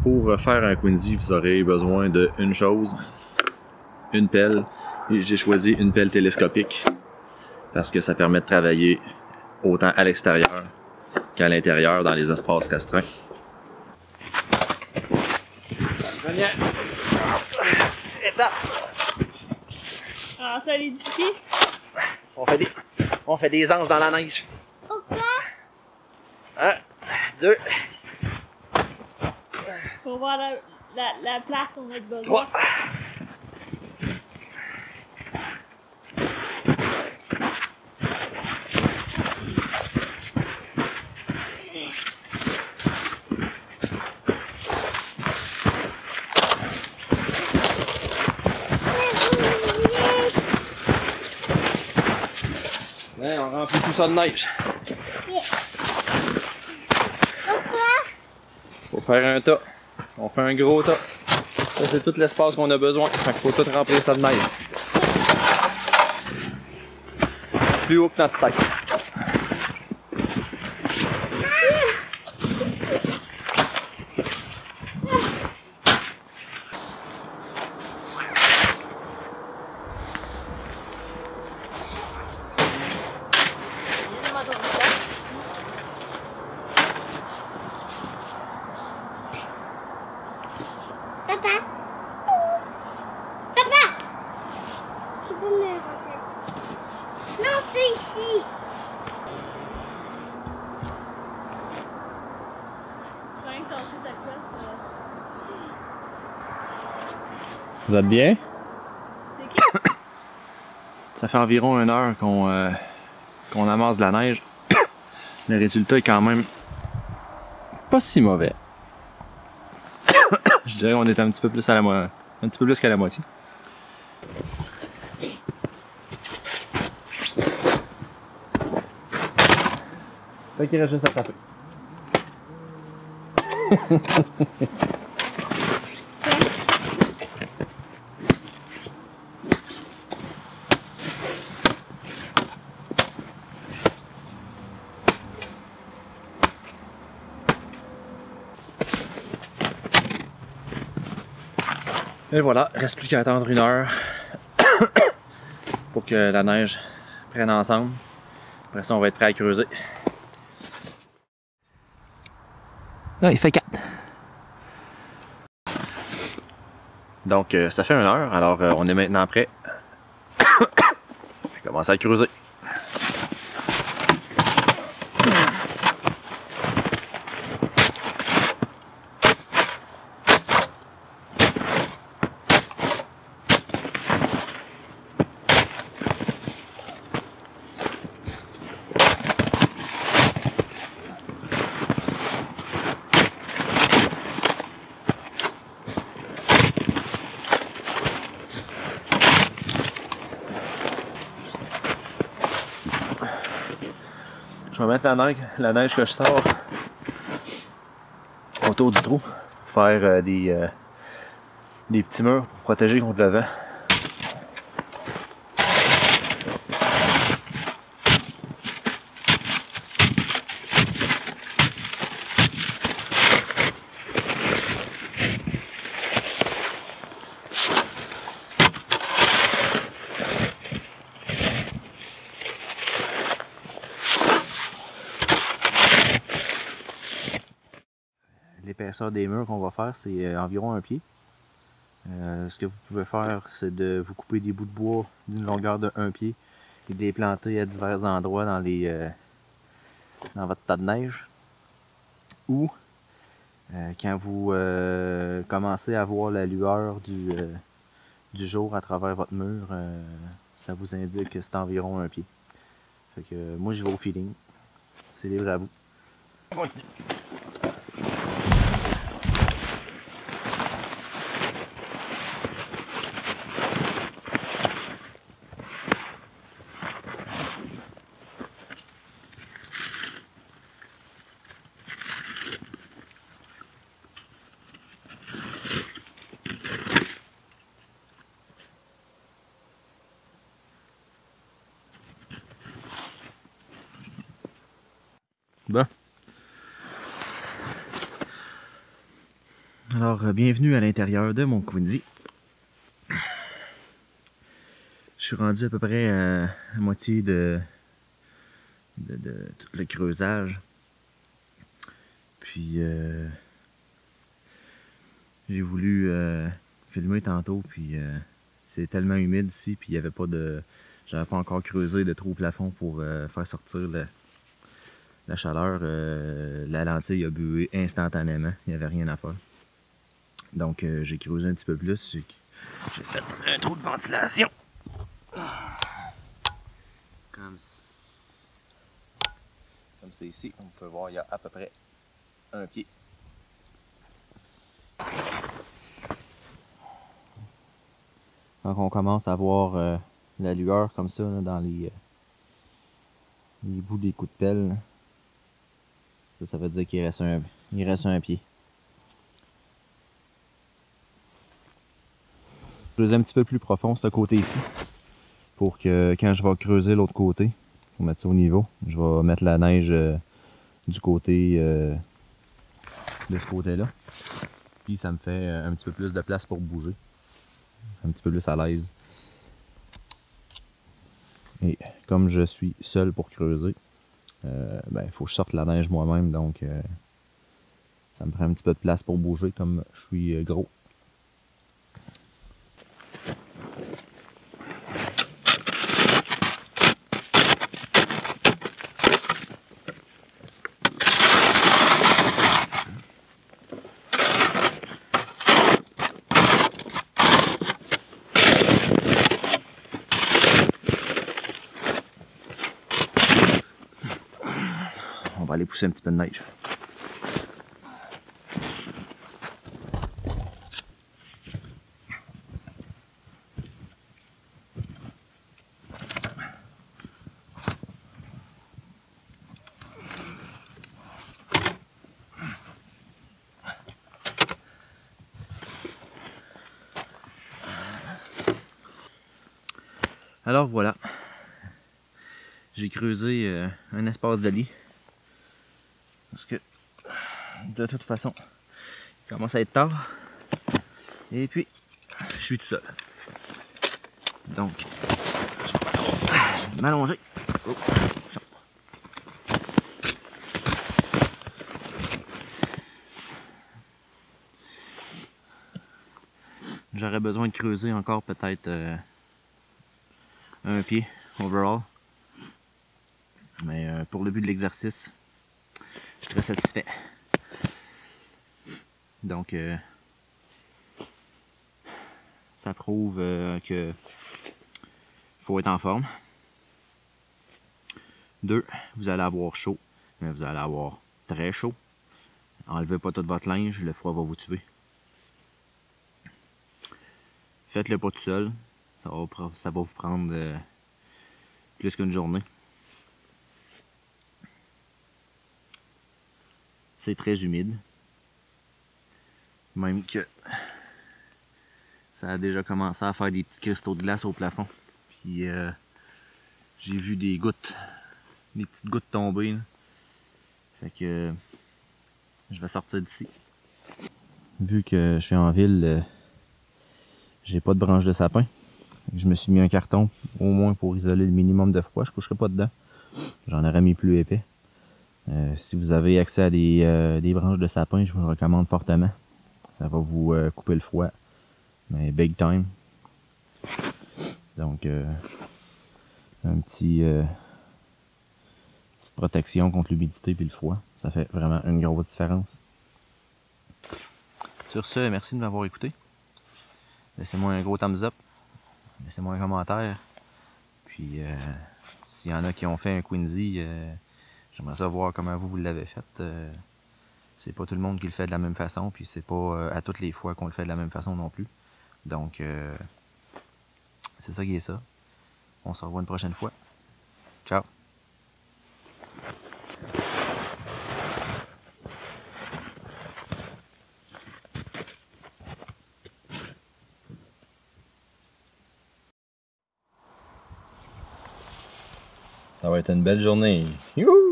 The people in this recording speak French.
Pour faire un Quinzy, vous aurez besoin d'une chose, une pelle. Et j'ai choisi une pelle télescopique parce que ça permet de travailler autant à l'extérieur qu'à l'intérieur dans les espaces restreints. Première étape. En solidité. On fait des anges dans la neige. Pourquoi? 1, 2, Pour voir la place qu'on a besoin. 3. Ouais, on remplit tout ça de neige. Pourquoi? Faut faire un tas. On fait un gros tas. Ça, c'est tout l'espace qu'on a besoin. Fait qu'il faut tout remplir ça de neige. Plus haut que notre tête. Papa! Papa! Je peux me remplacer. Non, c'est ici. Vous êtes bien? C'est qui? Ça fait environ 1 heure qu'on amasse de la neige. Le résultat est quand même pas si mauvais. Je dirais qu'on est un petit peu plus qu'à la moitié. Fait qu'il reste juste à taper. Et voilà, il reste plus qu'à attendre 1 heure pour que la neige prenne ensemble. Après ça, on va être prêt à creuser. Là, il fait 4. Donc, ça fait 1 heure, alors on est maintenant prêt. On va commencer à creuser. Je vais mettre la neige que je sors autour du trou pour faire des petits murs pour protéger contre le vent. L'épaisseur des murs qu'on va faire, c'est environ 1 pied. Ce que vous pouvez faire, c'est de vous couper des bouts de bois d'une longueur de 1 pied et de les planter à divers endroits dans votre tas de neige. Ou, quand vous commencez à voir la lueur du jour à travers votre mur, ça vous indique que c'est environ 1 pied. Fait que moi, je vais au feeling. C'est libre à vous. On continue. Bon. Alors, bienvenue à l'intérieur de mon Quincy. Je suis rendu à peu près à moitié de tout le creusage. Puis, j'ai voulu filmer tantôt, puis c'est tellement humide ici, puis il n'y avait pas de... J'avais pas encore creusé de trou au plafond pour faire sortir la chaleur. La lentille a bué instantanément, il n'y avait rien à faire. Donc j'ai creusé un petit peu plus, j'ai fait un trou de ventilation. Comme c'est ici, on peut voir, il y a à peu près un pied. Donc on commence à voir la lueur comme ça là, dans les bouts des coups de pelle. Là. Ça veut dire qu'il reste un pied. Creuser un petit peu plus profond ce côté ici. Pour que quand je vais creuser l'autre côté, pour mettre ça au niveau, je vais mettre la neige du côté de ce côté-là. Puis ça me fait un petit peu plus de place pour bouger. Un petit peu plus à l'aise. Et comme je suis seul pour creuser, ben, il faut que je sorte la neige moi-même, donc ça me prend un petit peu de place pour bouger comme je suis gros. On va aller pousser un petit peu de neige. Alors voilà, j'ai creusé un espace de lit. Parce que de toute façon, il commence à être tard. Et puis, je suis tout seul. Donc, je vais m'allonger. Oh. J'aurais besoin de creuser encore peut-être un pied overall. Mais pour le but de l'exercice, je suis très satisfait. Donc, ça prouve que faut être en forme. 2, vous allez avoir chaud, mais vous allez avoir très chaud. Enlevez pas tout votre linge, le froid va vous tuer. Faites-le pas tout seul, ça va vous prendre plus qu'une journée. C'est très humide. Même que ça a déjà commencé à faire des petits cristaux de glace au plafond. Puis j'ai vu des petites gouttes tomber. Là. Fait que je vais sortir d'ici. Vu que je suis en ville, j'ai pas de branche de sapin. Je me suis mis un carton au moins pour isoler le minimum de froid. Je coucherai pas dedans. J'en aurais mis plus épais. Si vous avez accès à des branches de sapin, je vous le recommande fortement. Ça va vous couper le froid. Mais big time. Donc un petite protection contre l'humidité et le froid. Ça fait vraiment une grosse différence. Sur ce, merci de m'avoir écouté. Laissez-moi un gros thumbs up. Laissez-moi un commentaire. Puis s'il y en a qui ont fait un Quincy, j'aimerais savoir comment vous l'avez fait. C'est pas tout le monde qui le fait de la même façon, puis c'est pas à toutes les fois qu'on le fait de la même façon non plus. Donc c'est ça qui est ça. On se revoit une prochaine fois. Ciao! Ça va être une belle journée. Youhou!